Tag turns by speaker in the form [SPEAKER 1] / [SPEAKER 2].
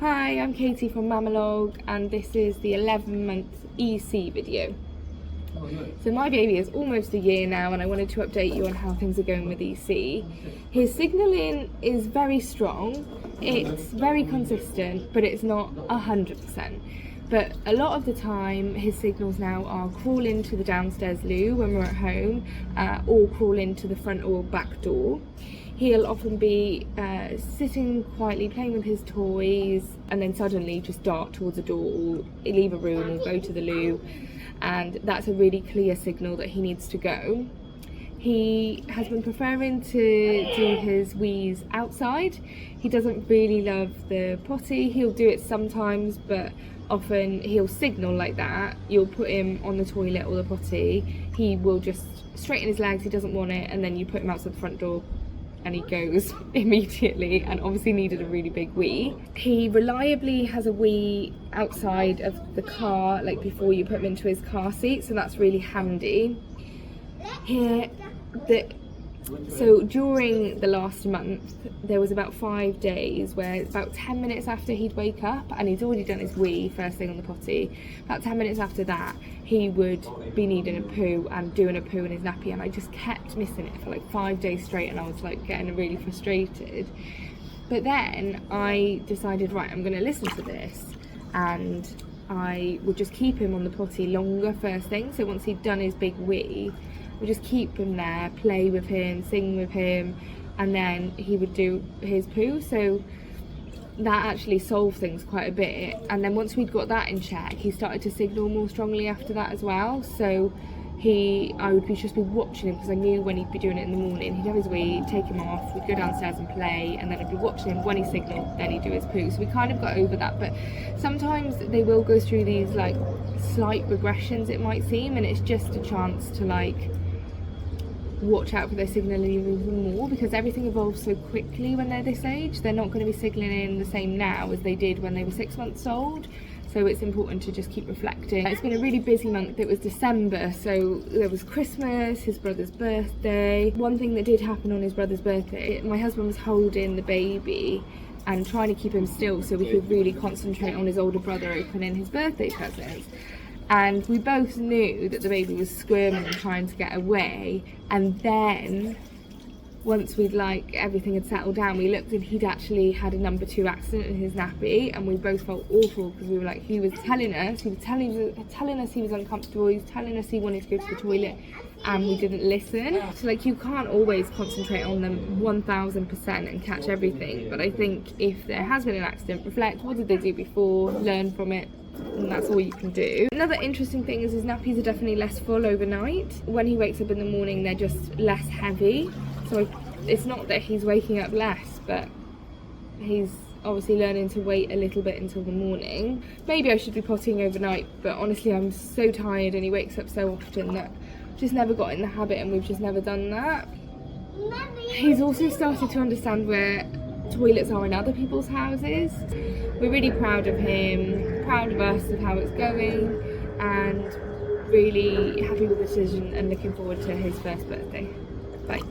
[SPEAKER 1] Hi, I'm Katie from Mamalog and this is the 11-month EC video. So my baby is almost a year now and I wanted to update you on how things are going with EC. His signalling is very strong, it's very consistent, but it's not 100%. But a lot of the time his signals now are crawl into the downstairs loo when we're at home or crawl into the front or back door. He'll often be sitting quietly playing with his toys and then suddenly just dart towards a door or leave a room or go to the loo, and that's a really clear signal that he needs to go. He has been preferring to do his wheeze outside. He doesn't really love the potty. He'll do it sometimes, but often he'll signal like that. You'll put him on the toilet or the potty, he will just straighten his legs, he doesn't want it, and then you put him outside the front door and he goes immediately, and obviously needed a really big wee. He reliably has a wee outside of the car, like before you put him into his car seat, so that's really handy. So during the last month, there was about 5 days where about 10 minutes after he'd wake up, and he'd already done his wee first thing on the potty, about 10 minutes after that, he would be needing a poo and doing a poo in his nappy, and I just kept missing it for like 5 days straight, and I was like getting really frustrated. But then I decided, right, I'm going to listen to this, and I would just keep him on the potty longer first thing. So once he'd done his big wee, we just keep him there, play with him, sing with him, and then he would do his poo. So that actually solved things quite a bit. And then once we'd got that in check, he started to signal more strongly after that as well. So I would just be watching him, because I knew when he'd be doing it in the morning, he'd have his wee, take him off, we'd go downstairs and play, and then I'd be watching him. When he signaled, then he'd do his poo. So we kind of got over that, but sometimes they will go through these like slight regressions, it might seem, and it's just a chance to like watch out for their signalling even more, because everything evolves so quickly when they're this age. They're not going to be signalling the same now as they did when they were 6 months old, so it's important to just keep reflecting. It's been a really busy month. It was December, so there was Christmas, his brother's birthday. One thing that did happen on his brother's birthday, my husband was holding the baby and trying to keep him still so we could really concentrate on his older brother opening his birthday presents. And we both knew that the baby was squirming and trying to get away, and then once everything had settled down, we looked and he'd actually had a number 2 accident in his nappy, and we both felt awful because we were like, he was telling us he was uncomfortable, he was telling us he wanted to go to the toilet, and we didn't listen. So like, you can't always concentrate on them 1000% and catch everything, but I think if there has been an accident, reflect, what did they do before, learn from it, and that's all you can do. Another interesting thing is his nappies are definitely less full overnight. When he wakes up in the morning, they're just less heavy. So it's not that he's waking up less, but he's obviously learning to wait a little bit until the morning. Maybe I should be pottying overnight, but honestly I'm so tired and he wakes up so often that I've just never got in the habit, and we've just never done that. He's also started to understand where toilets are in other people's houses. We're really proud of him, proud of us, of how it's going, and really happy with the decision and looking forward to his first birthday. Bye.